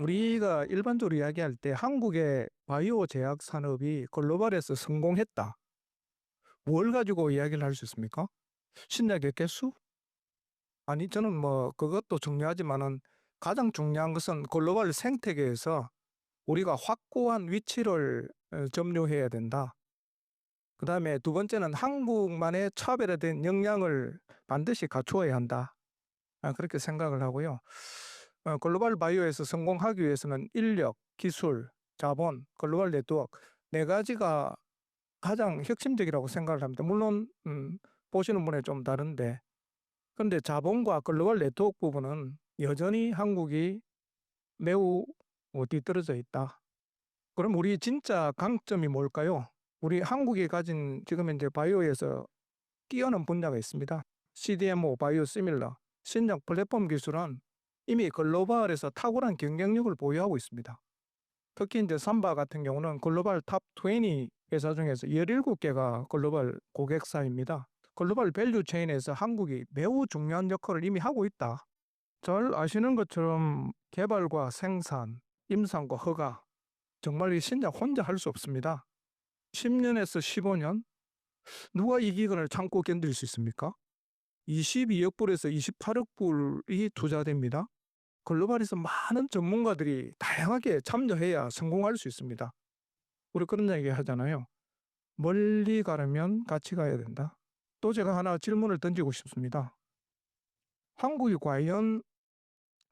우리가 일반적으로 이야기할 때 한국의 바이오 제약 산업이 글로벌에서 성공했다. 뭘 가지고 이야기를 할 수 있습니까? 신약의 개수? 아니, 저는 뭐 그것도 중요하지만은 가장 중요한 것은 글로벌 생태계에서 우리가 확고한 위치를 점유해야 된다. 그 다음에 두 번째는 한국만의 차별화된 역량을 반드시 갖추어야 한다. 그렇게 생각을 하고요. 글로벌 바이오에서 성공하기 위해서는 인력, 기술, 자본, 글로벌 네트워크 네 가지가 가장 핵심적이라고 생각을 합니다. 물론 보시는 분에 좀 다른데, 그런데 자본과 글로벌 네트워크 부분은 여전히 한국이 매우 뒤떨어져 있다. 그럼 우리 진짜 강점이 뭘까요? 우리 한국이 가진 지금 현재 바이오에서 뛰어난 분야가 있습니다. CDMO, 바이오시밀러, 신약 플랫폼 기술은 이미 글로벌에서 탁월한 경쟁력을 보유하고 있습니다. 특히 이제 삼바 같은 경우는 글로벌 탑 20 회사 중에서 17개가 글로벌 고객사입니다. 글로벌 밸류 체인에서 한국이 매우 중요한 역할을 이미 하고 있다. 잘 아시는 것처럼 개발과 생산, 임상과 허가, 정말 이 신약 혼자 할 수 없습니다. 10년에서 15년? 누가 이 기간을 참고 견딜 수 있습니까? 22억 불에서 28억 불이 투자됩니다. 글로벌에서 많은 전문가들이 다양하게 참여해야 성공할 수 있습니다. 우리 그런 얘기 하잖아요. 멀리 가려면 같이 가야 된다. 또 제가 하나 질문을 던지고 싶습니다. 한국이 과연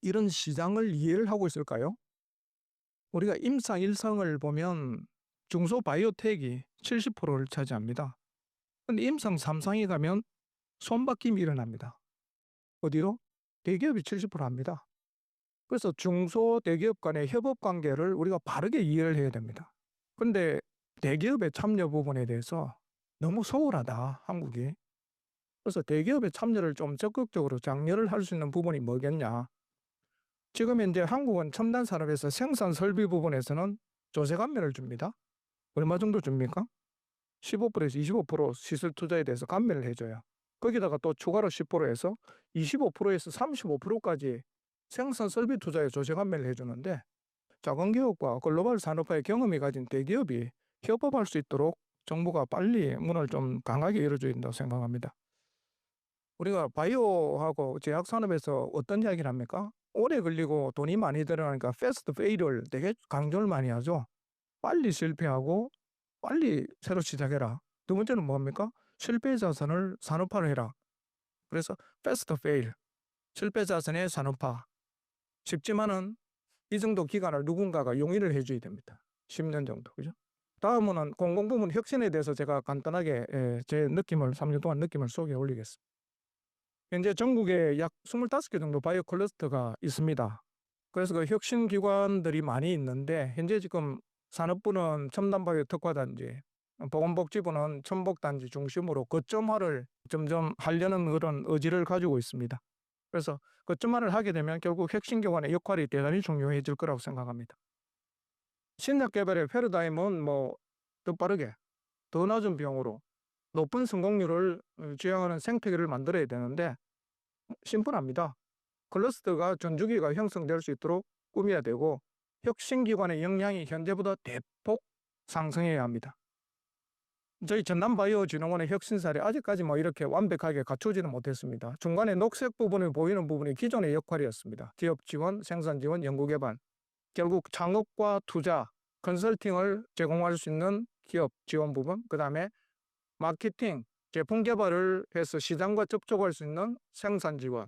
이런 시장을 이해를 하고 있을까요? 우리가 임상 일상을 보면 중소바이오텍이 70%를 차지합니다. 근데 임상 3상에 가면 손바뀜이 일어납니다. 어디로? 대기업이 70% 합니다. 그래서 중소 대기업 간의 협업 관계를 우리가 바르게 이해를 해야 됩니다. 그런데 대기업의 참여 부분에 대해서 너무 소홀하다, 한국이. 그래서 대기업의 참여를 좀 적극적으로 장려를 할 수 있는 부분이 뭐겠냐. 지금 현재 한국은 첨단 산업에서 생산 설비 부분에서는 조세 감면을 줍니다. 얼마 정도 줍니까? 15%에서 25% 시설 투자에 대해서 감면을 해줘요. 거기다가 또 추가로 10%에서 25%에서 35%까지 생산 설비 투자에 조세 감면을 해주는데, 작은 기업과 글로벌 산업화의 경험이 가진 대기업이 협업할 수 있도록 정부가 빨리 문을 좀 강하게 열어줘야 된다고 생각합니다. 우리가 바이오하고 제약 산업에서 어떤 이야기를 합니까? 오래 걸리고 돈이 많이 들어가니까 패스트 페일을 되게 강조를 많이 하죠. 빨리 실패하고 빨리 새로 시작해라. 두 번째는 뭡니까? 실패 자산을 산업화를 해라. 그래서 패스트 페일, 실패 자산의 산업화. 쉽지만은 이 정도 기간을 누군가가 용인을 해줘야 됩니다. 10년 정도. 그죠? 다음은 공공부문 혁신에 대해서 제가 간단하게 제 느낌을 3년 동안 느낌을 소개해 올리겠습니다. 현재 전국에 약 25개 정도 바이오 클러스터가 있습니다. 그래서 그 혁신 기관들이 많이 있는데, 현재 지금 산업부는 첨단바이오 특화단지, 보건복지부는 첨복단지 중심으로 거점화를 점점 하려는 그런 의지를 가지고 있습니다. 그래서 거점화를 하게 되면 결국 혁신 기관의 역할이 대단히 중요해질 거라고 생각합니다. 신약 개발의 패러다임은 더 빠르게, 더 낮은 비용으로 높은 성공률을 지향하는 생태계를 만들어야 되는데, 심플합니다. 클러스터가 전주기가 형성될 수 있도록 꾸며야 되고, 혁신기관의 역량이 현재보다 대폭 상승해야 합니다. 저희 전남바이오진흥원의 혁신 사례 아직까지 이렇게 완벽하게 갖추지는 못했습니다. 중간에 녹색 부분을 보이는 부분이 기존의 역할이었습니다. 기업 지원, 생산 지원, 연구개발. 결국 창업과 투자, 컨설팅을 제공할 수 있는 기업 지원 부분, 그 다음에 마케팅, 제품 개발을 해서 시장과 접촉할 수 있는 생산 지원,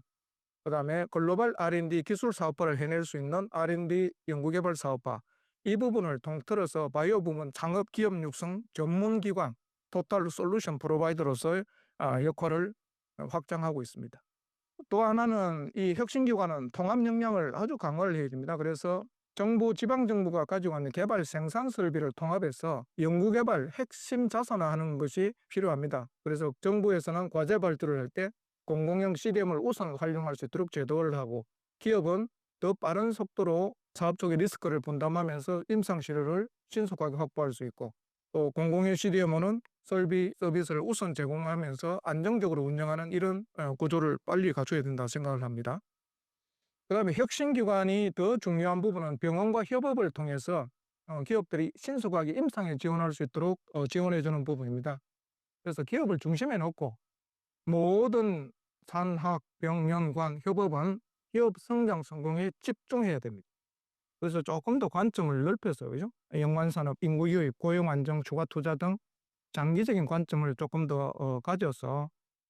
그 다음에 글로벌 R&D 기술 사업화를 해낼 수 있는 R&D 연구개발 사업화, 이 부분을 통틀어서 바이오 부문 창업 기업 육성 전문기관, 토탈 솔루션 프로바이더로서의 역할을 확장하고 있습니다. 또 하나는 이 혁신기관은 통합 역량을 아주 강화를 해야 됩니다. 그래서 정부, 지방정부가 가지고 있는 개발 생산 설비를 통합해서 연구개발 핵심 자산화하는 것이 필요합니다. 그래서 정부에서는 과제 발주를 할 때 공공형 CDM을 우선 활용할 수 있도록 제도를 하고, 기업은 더 빠른 속도로 사업 쪽의 리스크를 분담하면서 임상 실효를 신속하게 확보할 수 있고, 또 공공형 CDMO는 서비스를 우선 제공하면서 안정적으로 운영하는 이런 구조를 빨리 갖춰야 된다고 생각을 합니다. 그다음에 혁신기관이 더 중요한 부분은 병원과 협업을 통해서 기업들이 신속하게 임상에 지원할 수 있도록 지원해 주는 부분입니다. 그래서 기업을 중심에 놓고 모든 산학, 병연관 협업은 기업 성장 성공에 집중해야 됩니다. 그래서 조금 더 관점을 넓혀서 그죠? 연관산업, 인구 유입, 고용 안정, 추가 투자 등 장기적인 관점을 조금 더 가져서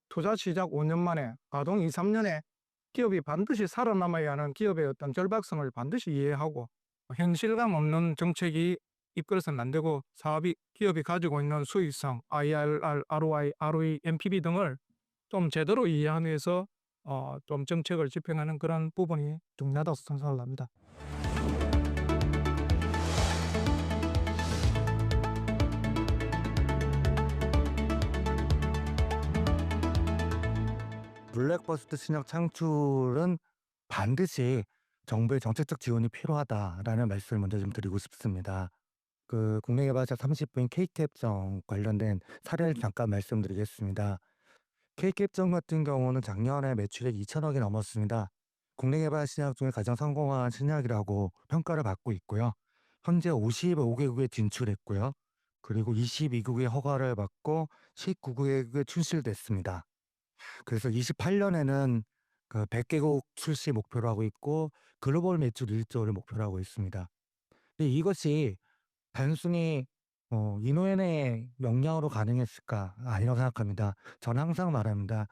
투자 시작 5년 만에, 가동 2, 3년에 기업이 반드시 살아남아야 하는 기업의 어떤 절박성을 반드시 이해하고 현실감 없는 정책이 이끌어서는 안 되고 기업이 가지고 있는 수익성, IRR, ROI, ROE, NPV 등을 좀 제대로 이해하면서 좀 정책을 집행하는 그런 부분이 중요하다고 생각을 합니다. 블랙버스트 신약 창출은 반드시 정부의 정책적 지원이 필요하다라는 말씀을 먼저 좀 드리고 싶습니다. 국내개발사 30분 K캡정 관련된 사례를 잠깐 말씀드리겠습니다. K캡정 같은 경우는 작년에 매출액 2천억이 넘었습니다. 국내개발 신약 중에 가장 성공한 신약이라고 평가를 받고 있고요. 현재 55개국에 진출했고요. 그리고 22국의 허가를 받고 19개국에 출시됐습니다. 그래서 28년에는 100개국 출시 목표로 하고 있고 글로벌 매출 1조를 목표로 하고 있습니다. 근데 이것이 단순히 인후엔의 역량으로 가능했을까? 아니라고 생각합니다. 저는 항상 말합니다.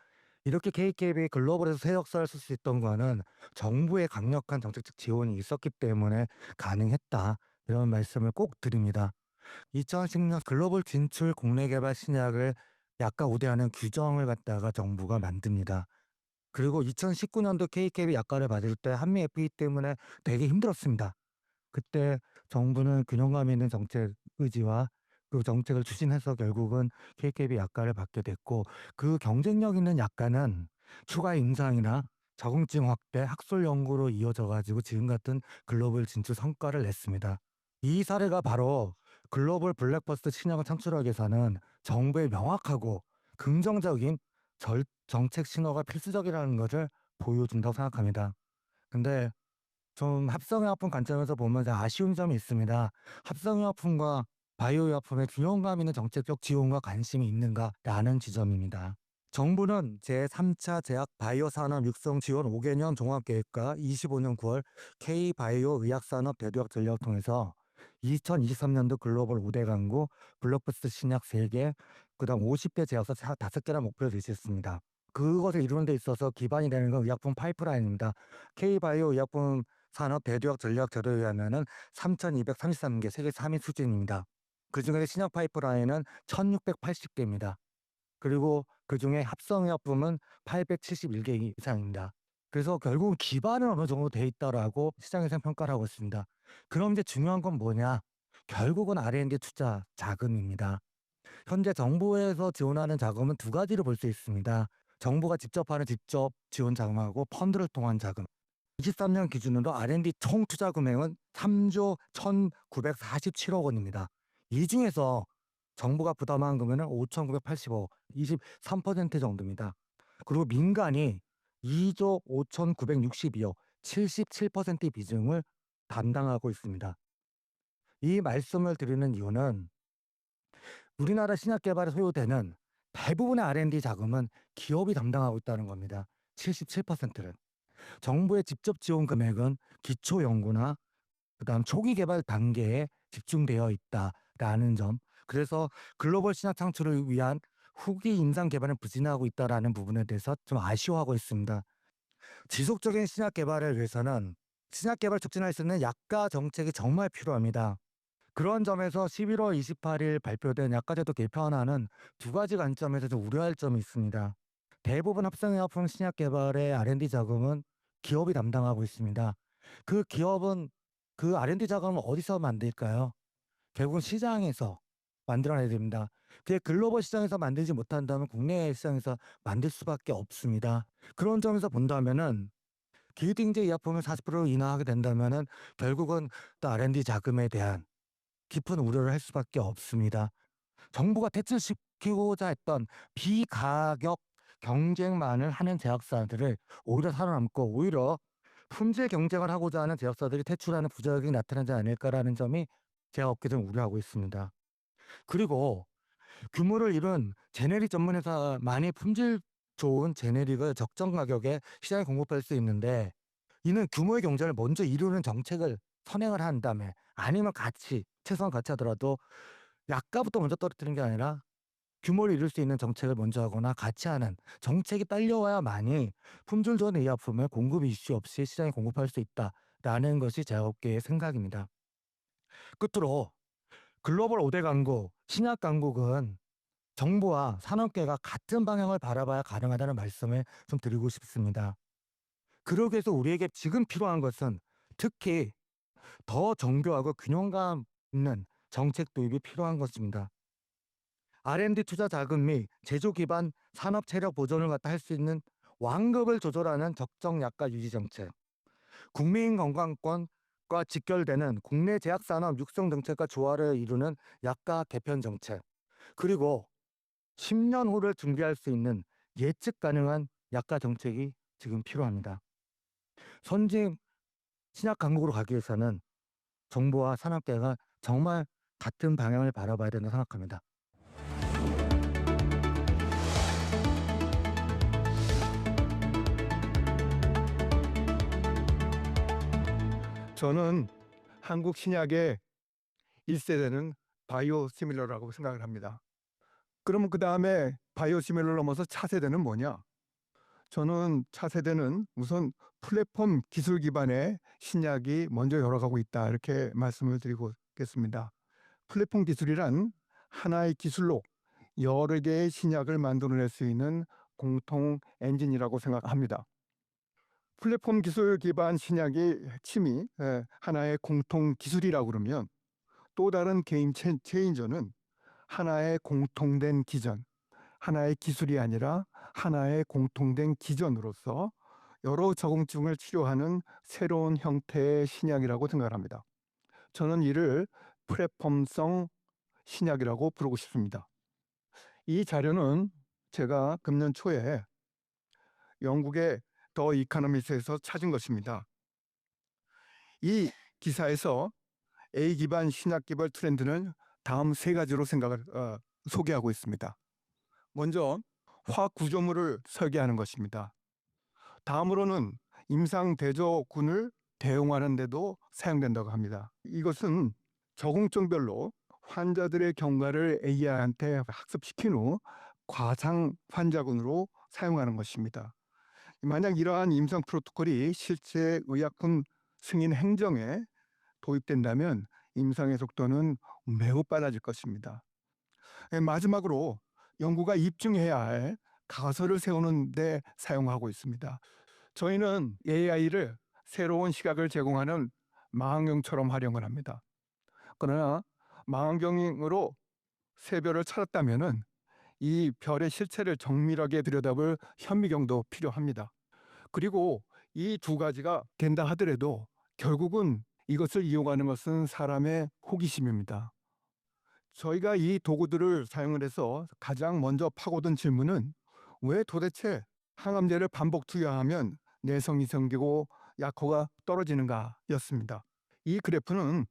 이렇게 KKB이 글로벌에서 새 역사를 쓸 수 있던 거는 정부의 강력한 정책적 지원이 있었기 때문에 가능했다. 이런 말씀을 꼭 드립니다. 2010년 글로벌 진출 국내 개발 신약을 약가 우대하는 규정을 갖다가 정부가 만듭니다. 그리고 2019년도 KKB 약가를 받을 때 한미 FTA 때문에 되게 힘들었습니다. 그때 정부는 균형감 있는 정책 의지와 그 정책을 추진해서 결국은 KKB 약가를 받게 됐고, 그 경쟁력 있는 약가는 추가 임상이나 적응증 확대, 학술 연구로 이어져 가지고 지금 같은 글로벌 진출 성과를 냈습니다. 이 사례가 바로 글로벌 블랙버스트 신약을 창출하기 위해서는 정부의 명확하고 긍정적인 정책 신호가 필수적이라는 것을 보여준다고 생각합니다. 근데 좀 합성의약품 관점에서 보면 아쉬운 점이 있습니다. 합성의약품과 바이오의약품의 균형감 있는 정책적 지원과 관심이 있는가라는 지점입니다. 정부는 제3차 제약 바이오 산업 육성 지원 5개년 종합계획과 25년 9월 K바이오 의약산업 대두약 전략을 통해서 2023년도 글로벌 5대 강구 블록버스터 신약 3개, 그다음 50대 제약사 5개라는 목표를 제시했습니다. 그것을 이루는 데 있어서 기반이 되는 건 의약품 파이프라인입니다. K바이오 의약품 산업 대두약 전략 제도에 의하면은 3,233개, 세계 3위 수준입니다. 그중에 신약 파이프라인은 1,680개입니다. 그리고 그중에 합성의약품은 871개 이상입니다. 그래서 결국 기반은 어느 정도 돼 있다라고 시장에서 평가를 하고 있습니다. 그럼 이제 중요한 건 뭐냐? 결국은 R&D 투자 자금입니다. 현재 정부에서 지원하는 자금은 두 가지로 볼 수 있습니다. 정부가 직접 하는 직접 지원 자금하고 펀드를 통한 자금. 23년 기준으로 R&D 총 투자 금액은 3조 1,947억 원입니다. 이 중에서 정부가 부담한 금액은 5,980억, 23% 정도입니다. 그리고 민간이 2조 5,962억, 77%의 비중을 담당하고 있습니다. 이 말씀을 드리는 이유는 우리나라 신약 개발에 소요되는 대부분의 R&D 자금은 기업이 담당하고 있다는 겁니다. 77%를. 정부의 직접 지원 금액은 기초 연구나 그다음 초기 개발 단계에 집중되어 있다라는 점. 그래서 글로벌 신약 창출을 위한 후기 임상 개발은 부진하고 있다라는 부분에 대해서 좀 아쉬워하고 있습니다. 지속적인 신약 개발을 위해서는 신약 개발 촉진할 수 있는 약가 정책이 정말 필요합니다. 그런 점에서 11월 28일 발표된 약가제도 개편안은 두 가지 관점에서 좀 우려할 점이 있습니다. 대부분 합성의약품 신약 개발의 R&D 자금은 기업이 담당하고 있습니다. 그 기업은 그 R&D 자금을 어디서 만들까요? 결국은 시장에서 만들어내야 됩니다. 그게 글로벌 시장에서 만들지 못한다면 국내 시장에서 만들 수밖에 없습니다. 그런 점에서 본다면은 기술경제 의약품을 40% 인하하게 된다면은 결국은 또 R&D 자금에 대한 깊은 우려를 할 수밖에 없습니다. 정부가 퇴출시키고자 했던 비가격 경쟁만을 하는 제약사들을 오히려 살아남고 오히려 품질 경쟁을 하고자 하는 제약사들이 퇴출하는 부작용이 나타나지 않을까라는 점이 제가 업계에서는 우려하고 있습니다. 그리고 규모를 이룬 제네릭 전문 회사만이 품질 좋은 제네릭을 적정 가격에 시장에 공급할 수 있는데, 이는 규모의 경쟁을 먼저 이루는 정책을 선행을 한 다음에, 아니면 최소한 같이 하더라도 약가부터 먼저 떨어뜨리는 게 아니라 규모를 이룰 수 있는 정책을 먼저 하거나 같이 하는 정책이 딸려와야만이 품질 좋은 의약품을 공급 이슈 없이 시장에 공급할 수 있다라는 것이 제약업계의 생각입니다. 끝으로 글로벌 5대 강국, 신약 강국은 정부와 산업계가 같은 방향을 바라봐야 가능하다는 말씀을 좀 드리고 싶습니다. 그러기 위해서 우리에게 지금 필요한 것은 특히 더 정교하고 균형감 있는 정책 도입이 필요한 것입니다. R&D 투자 자금 및 제조 기반 산업 체력 보존을 갖다 할 수 있는 완급을 조절하는 적정 약가 유지 정책, 국민 건강권과 직결되는 국내 제약 산업 육성 정책과 조화를 이루는 약가 개편 정책, 그리고 10년 후를 준비할 수 있는 예측 가능한 약가 정책이 지금 필요합니다. 선진 신약 강국으로 가기 위해서는 정부와 산업계가 정말 같은 방향을 바라봐야 된다고 생각합니다. 저는 한국 신약의 1세대는 바이오시밀러라고 생각을 합니다. 그러면 그 다음에 바이오시밀러를 넘어서 차세대는 뭐냐? 저는 차세대는 우선 플랫폼 기술 기반의 신약이 먼저 열어가고 있다, 이렇게 말씀을 드리겠습니다. 플랫폼 기술이란 하나의 기술로 여러 개의 신약을 만들어낼 수 있는 공통 엔진이라고 생각합니다. 플랫폼 기술 기반 신약의 핵심이 하나의 공통 기술이라고 그러면, 또 다른 게임 체인저는 하나의 공통된 기전, 하나의 기술이 아니라 하나의 공통된 기전으로서 여러 적응증을 치료하는 새로운 형태의 신약이라고 생각합니다. 저는 이를 플랫폼성 신약이라고 부르고 싶습니다. 이 자료는 제가 금년 초에 영국의 더 이코노미스에서 찾은 것입니다. 이 기사에서 A 기반 신약 개발 트렌드는 다음 세 가지로 소개하고 있습니다. 먼저 화학 구조물을 설계하는 것입니다. 다음으로는 임상 대조군을 대응하는 데도 사용된다고 합니다. 이것은 적응증별로 환자들의 경과를 AI한테 학습시킨 후 과장 환자군으로 사용하는 것입니다. 만약 이러한 임상 프로토콜이 실제 의약품 승인 행정에 도입된다면 임상의 속도는 매우 빨라질 것입니다. 마지막으로 연구가 입증해야 할 가설을 세우는 데 사용하고 있습니다. 저희는 AI를 새로운 시각을 제공하는 망원경처럼 활용을 합니다. 그러나 망원경으로 새 별을 찾았다면 이 별의 실체를 정밀하게 들여다볼 현미경도 필요합니다. 그리고 이 두 가지가 된다 하더라도 결국은 이것을 이용하는 것은 사람의 호기심입니다. 저희가 이 도구들을 사용을 해서 가장 먼저 파고든 질문은, 왜 도대체 항암제를 반복 투여하면 내성이 생기고 약효가 떨어지는가였습니다. 이 그래프는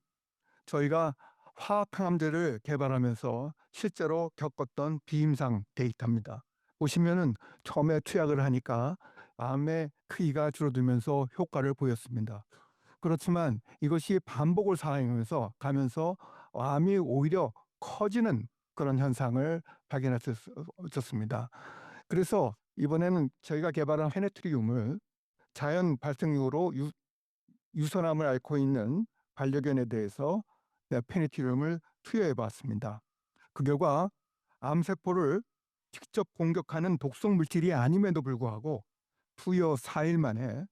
저희가 화학 항암제를 개발하면서 실제로 겪었던 비임상 데이터입니다. 보시면은 처음에 투약을 하니까 암의 크기가 줄어들면서 효과를 보였습니다. 그렇지만 이것이 반복을 사용하면서 가면서 암이 오히려 커지는 그런 현상을 발견했었습니다. 그래서 이번에는 저희가 개발한 페네트리움을 자연 발생육으로 유선암을 앓고 있는 반려견에 대해서 페네트리움을 투여해 봤습니다. 그 결과 암세포를 직접 공격하는 독성 물질이 아님에도 불구하고 투여 4일 만에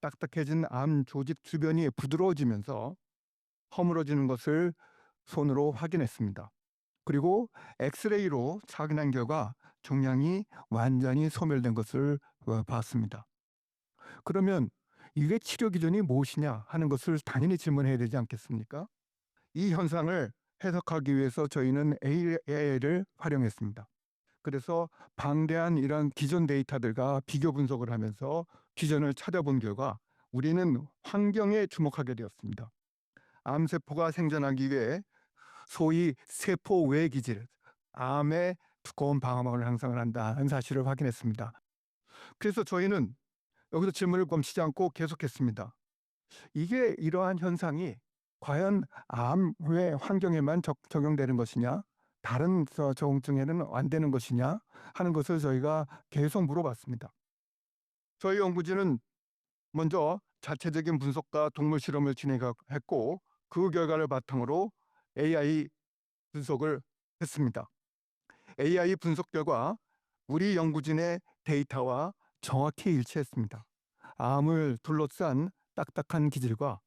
딱딱해진 암 조직 주변이 부드러워지면서 허물어지는 것을 손으로 확인했습니다. 그리고 엑스레이로 확인한 결과 종양이 완전히 소멸된 것을 봤습니다. 그러면 이게 치료 기준이 무엇이냐 하는 것을 당연히 질문해야 되지 않겠습니까? 이 현상을 해석하기 위해서 저희는 AI를 활용했습니다. 그래서 방대한 이런 기존 데이터들과 비교 분석을 하면서 기전을 찾아본 결과 우리는 환경에 주목하게 되었습니다. 암세포가 생존하기 위해 소위 세포 외 기질, 암의 두꺼운 방어막을 형성을 한다는 사실을 확인했습니다. 그래서 저희는 여기서 질문을 멈추지 않고 계속했습니다. 이게 이러한 현상이 과연 암 외 환경에만 적용되는 것이냐, 다른 저공증에는 안 되는 것이냐 하는 것을 저희가 계속 물어봤습니다. 저희 연구진은 먼저 자체적인 분석과 동물 실험을 진행했고 그 결과를 바탕으로 AI 분석을 했습니다. AI 분석 결과 우리 연구진의 데이터와 정확히 일치했습니다. 암을 둘러싼 딱딱한 기질과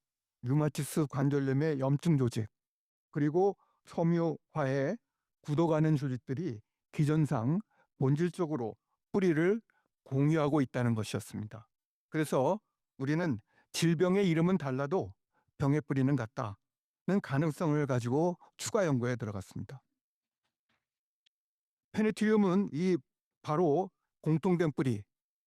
류마티스 관절염의 염증 조직, 그리고 섬유화에 굳어가는 조직들이 기전상 본질적으로 뿌리를 공유하고 있다는 것이었습니다. 그래서 우리는 질병의 이름은 달라도 병의 뿌리는 같다는 가능성을 가지고 추가 연구에 들어갔습니다. 페니트리움은 이 바로 공통된 뿌리,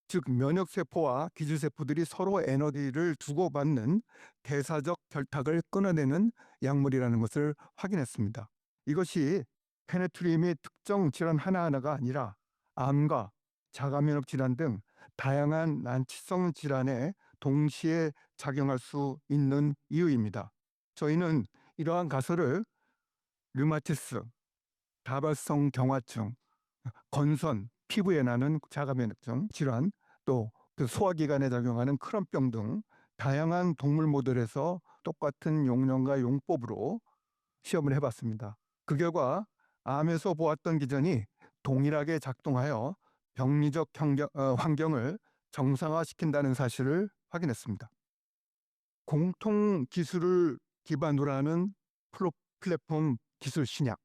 즉 면역세포와 기질세포들이 서로 에너지를 주고받는 대사적 결탁을 끊어내는 약물이라는 것을 확인했습니다. 이것이 페니트리움이 특정 질환 하나하나가 아니라 암과 자가면역 질환 등 다양한 난치성 질환에 동시에 작용할 수 있는 이유입니다. 저희는 이러한 가설을 류마티스, 다발성 경화증, 건선, 피부에 나는 자가면역증 질환, 또 그 소화기관에 작용하는 크론병 등 다양한 동물 모델에서 똑같은 용량과 용법으로 시험을 해봤습니다. 그 결과 암에서 보았던 기전이 동일하게 작동하여 병리적 환경을 정상화시킨다는 사실을 확인했습니다. 공통 기술을 기반으로 하는 플랫폼 기술 신약,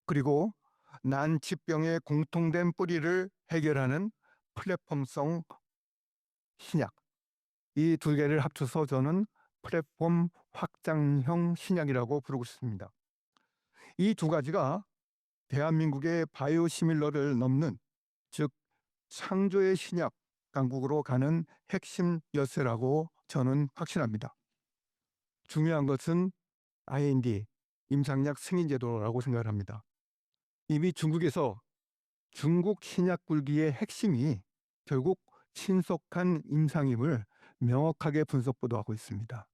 그리고 난치병의 공통된 뿌리를 해결하는 플랫폼성 신약, 이 두 개를 합쳐서 저는 플랫폼 확장형 신약이라고 부르고 싶습니다. 이 두 가지가 대한민국의 바이오시밀러를 넘는, 즉 창조의 신약 강국으로 가는 핵심 열쇠라고 저는 확신합니다. 중요한 것은 IND, 임상약 승인 제도라고 생각을 합니다. 이미 중국에서 중국 신약 굴기의 핵심이 결국 신속한 임상임을 명확하게 분석 보도하고 있습니다.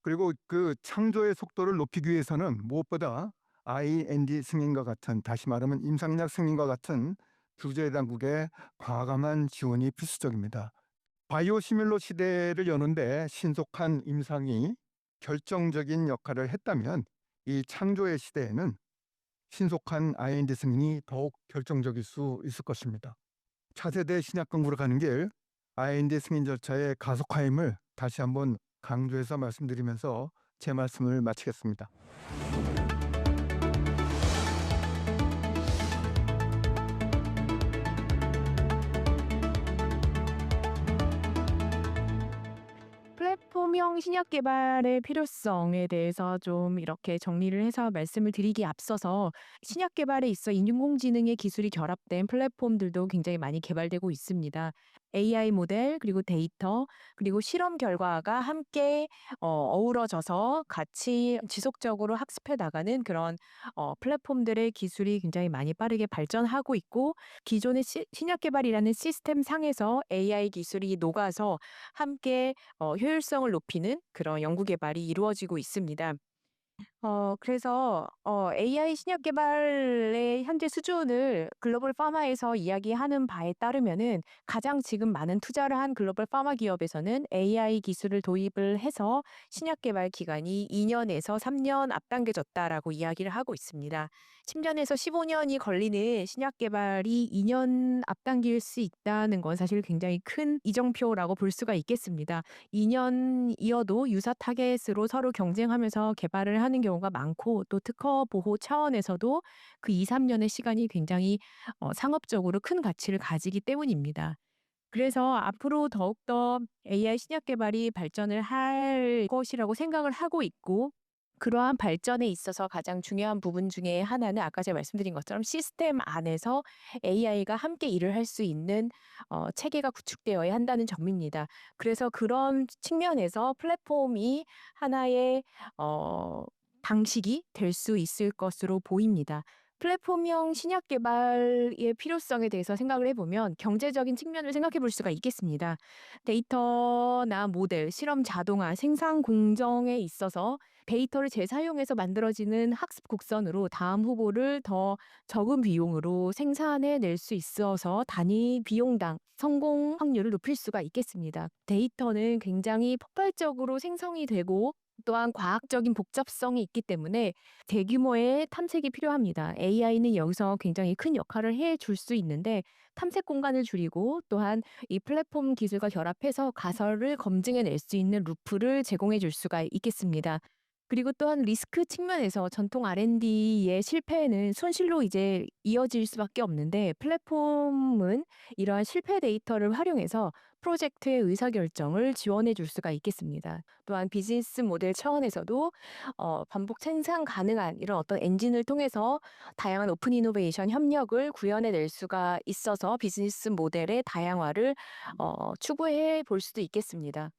그리고 그 창조의 속도를 높이기 위해서는 무엇보다 IND 승인과 같은, 다시 말하면 임상약 승인과 같은 규제 당국의 과감한 지원이 필수적입니다. 바이오시밀러 시대를 여는데 신속한 임상이 결정적인 역할을 했다면 이 창조의 시대에는 신속한 IND 승인이 더욱 결정적일 수 있을 것입니다. 차세대 신약 공부로 가는 길, IND 승인 절차의 가속화임을 다시 한번 강조해서 말씀드리면서 제 말씀을 마치겠습니다. 플랫폼형 신약 개발의 필요성에 대해서 좀 이렇게 정리를 해서 말씀을 드리기에 앞서서 신약 개발에 있어 인공지능의 기술이 결합된 플랫폼들도 굉장히 많이 개발되고 있습니다. AI 모델, 그리고 데이터, 그리고 실험 결과가 함께 어우러져서 같이 지속적으로 학습해 나가는 그런 플랫폼들의 기술이 굉장히 많이 빠르게 발전하고 있고, 기존의 신약 개발이라는 시스템 상에서 AI 기술이 녹아서 함께 효율성을 높이는 그런 연구 개발이 이루어지고 있습니다. 그래서 AI 신약 개발의 현재 수준을 글로벌 파마에서 이야기하는 바에 따르면은 가장 지금 많은 투자를 한 글로벌 파마 기업에서는 AI 기술을 도입을 해서 신약 개발 기간이 2년에서 3년 앞당겨졌다라고 이야기를 하고 있습니다. 10년에서 15년이 걸리는 신약 개발이 2년 앞당길 수 있다는 건 사실 굉장히 큰 이정표라고 볼 수가 있겠습니다. 2년이어도 유사 타겟으로 서로 경쟁하면서 개발을 하는 경우가 많고, 또 특허 보호 차원에서도 그 2-3년의 시간이 굉장히 상업적으로 큰 가치를 가지기 때문입니다. 그래서 앞으로 더욱더 AI 신약 개발이 발전을 할 것이라고 생각을 하고 있고, 그러한 발전에 있어서 가장 중요한 부분 중에 하나는 아까 제가 말씀드린 것처럼 시스템 안에서 AI가 함께 일을 할 수 있는 체계가 구축되어야 한다는 점입니다. 그래서 그런 측면에서 플랫폼이 하나의 방식이 될 수 있을 것으로 보입니다. 플랫폼형 신약 개발의 필요성에 대해서 생각을 해보면 경제적인 측면을 생각해 볼 수가 있겠습니다. 데이터나 모델, 실험 자동화, 생산 공정에 있어서 데이터를 재사용해서 만들어지는 학습 곡선으로 다음 후보를 더 적은 비용으로 생산해 낼 수 있어서 단위 비용당 성공 확률을 높일 수가 있겠습니다. 데이터는 굉장히 폭발적으로 생성이 되고 또한 과학적인 복잡성이 있기 때문에 대규모의 탐색이 필요합니다. AI는 여기서 굉장히 큰 역할을 해 줄 수 있는데 탐색 공간을 줄이고 또한 이 플랫폼 기술과 결합해서 가설을 검증해 낼 수 있는 루프를 제공해 줄 수가 있겠습니다. 그리고 또한 리스크 측면에서 전통 R&D의 실패는 손실로 이제 이어질 수밖에 없는데 플랫폼은 이러한 실패 데이터를 활용해서 프로젝트의 의사결정을 지원해 줄 수가 있겠습니다. 또한 비즈니스 모델 차원에서도 반복 생산 가능한 이런 어떤 엔진을 통해서 다양한 오픈 이노베이션 협력을 구현해 낼 수가 있어서 비즈니스 모델의 다양화를 추구해 볼 수도 있겠습니다.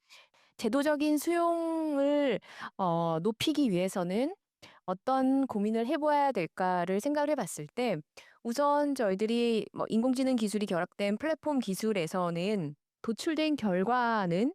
제도적인 수용을 높이기 위해서는 어떤 고민을 해 봐야 될까를 생각을 해 봤을 때 우선 저희들이 뭐 인공지능 기술이 결합된 플랫폼 기술에서는 도출된 결과는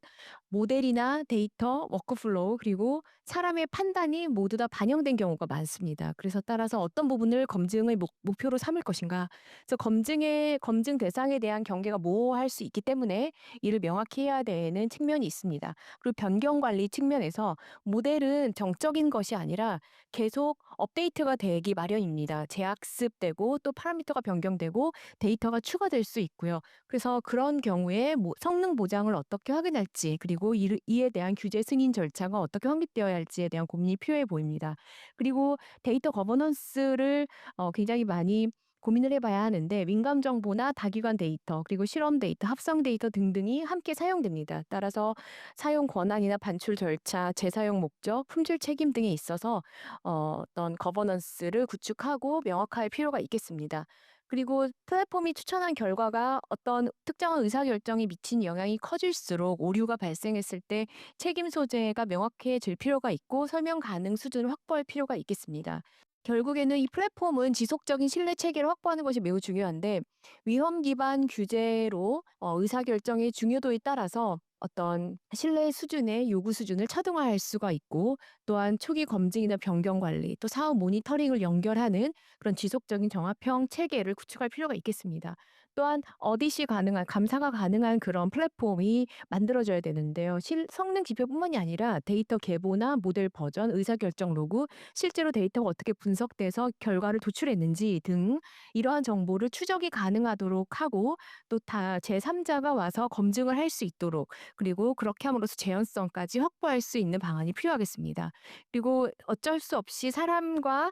모델이나 데이터, 워크플로우 그리고 사람의 판단이 모두 다 반영된 경우가 많습니다. 그래서 따라서 어떤 부분을 검증을 목표로 삼을 것인가. 그래서 검증 대상에 대한 경계가 모호할 수 있기 때문에 이를 명확히 해야 되는 측면이 있습니다. 그리고 변경 관리 측면에서 모델은 정적인 것이 아니라 계속 업데이트가 되기 마련입니다. 재학습되고 또 파라미터가 변경되고 데이터가 추가될 수 있고요. 그래서 그런 경우에 성능 보장을 어떻게 확인할지 그리고 이에 대한 규제 승인 절차가 어떻게 확립되어야 할지에 대한 고민이 필요해 보입니다. 그리고 데이터 거버넌스를 굉장히 많이 고민을 해봐야 하는데 민감 정보나 다기관 데이터 그리고 실험 데이터, 합성 데이터 등등이 함께 사용됩니다. 따라서 사용 권한이나 반출 절차, 재사용 목적, 품질 책임 등에 있어서 어떤 거버넌스를 구축하고 명확할 필요가 있겠습니다. 그리고 플랫폼이 추천한 결과가 어떤 특정한 의사결정에 미친 영향이 커질수록 오류가 발생했을 때 책임 소재가 명확해질 필요가 있고 설명 가능 수준을 확보할 필요가 있겠습니다. 결국에는 이 플랫폼은 지속적인 신뢰 체계를 확보하는 것이 매우 중요한데 위험 기반 규제로 의사결정의 중요도에 따라서 어떤 신뢰 수준의 요구 수준을 차등화할 수가 있고 또한 초기 검증이나 변경 관리 또 사후 모니터링을 연결하는 그런 지속적인 정합형 체계를 구축할 필요가 있겠습니다. 또한 어디시 가능한 감사가 가능한 그런 플랫폼이 만들어져야 되는데요. 성능 지표뿐만이 아니라 데이터 계보나 모델 버전, 의사결정 로그, 실제로 데이터가 어떻게 분석돼서 결과를 도출했는지 등 이러한 정보를 추적이 가능하도록 하고 또 다 제3자가 와서 검증을 할 수 있도록 그리고 그렇게 함으로써 재현성까지 확보할 수 있는 방안이 필요하겠습니다. 그리고 어쩔 수 없이 사람과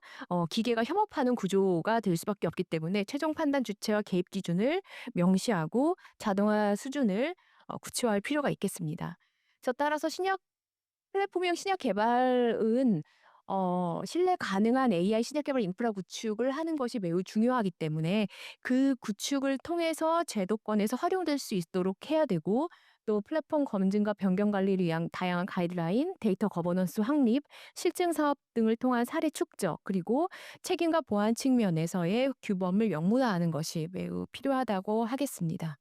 기계가 협업하는 구조가 될 수밖에 없기 때문에 최종 판단 주체와 개입 기준을 명시하고 자동화 수준을 구체화할 필요가 있겠습니다. 그래서 따라서 플랫폼형 신약 개발은 신뢰 가능한 AI 신약 개발 인프라 구축을 하는 것이 매우 중요하기 때문에 그 구축을 통해서 제도권에서 활용될 수 있도록 해야 되고 또 플랫폼 검증과 변경 관리를 위한 다양한 가이드라인, 데이터 거버넌스 확립, 실증 사업 등을 통한 사례 축적, 그리고 책임과 보안 측면에서의 규범을 명문화하는 것이 매우 필요하다고 하겠습니다.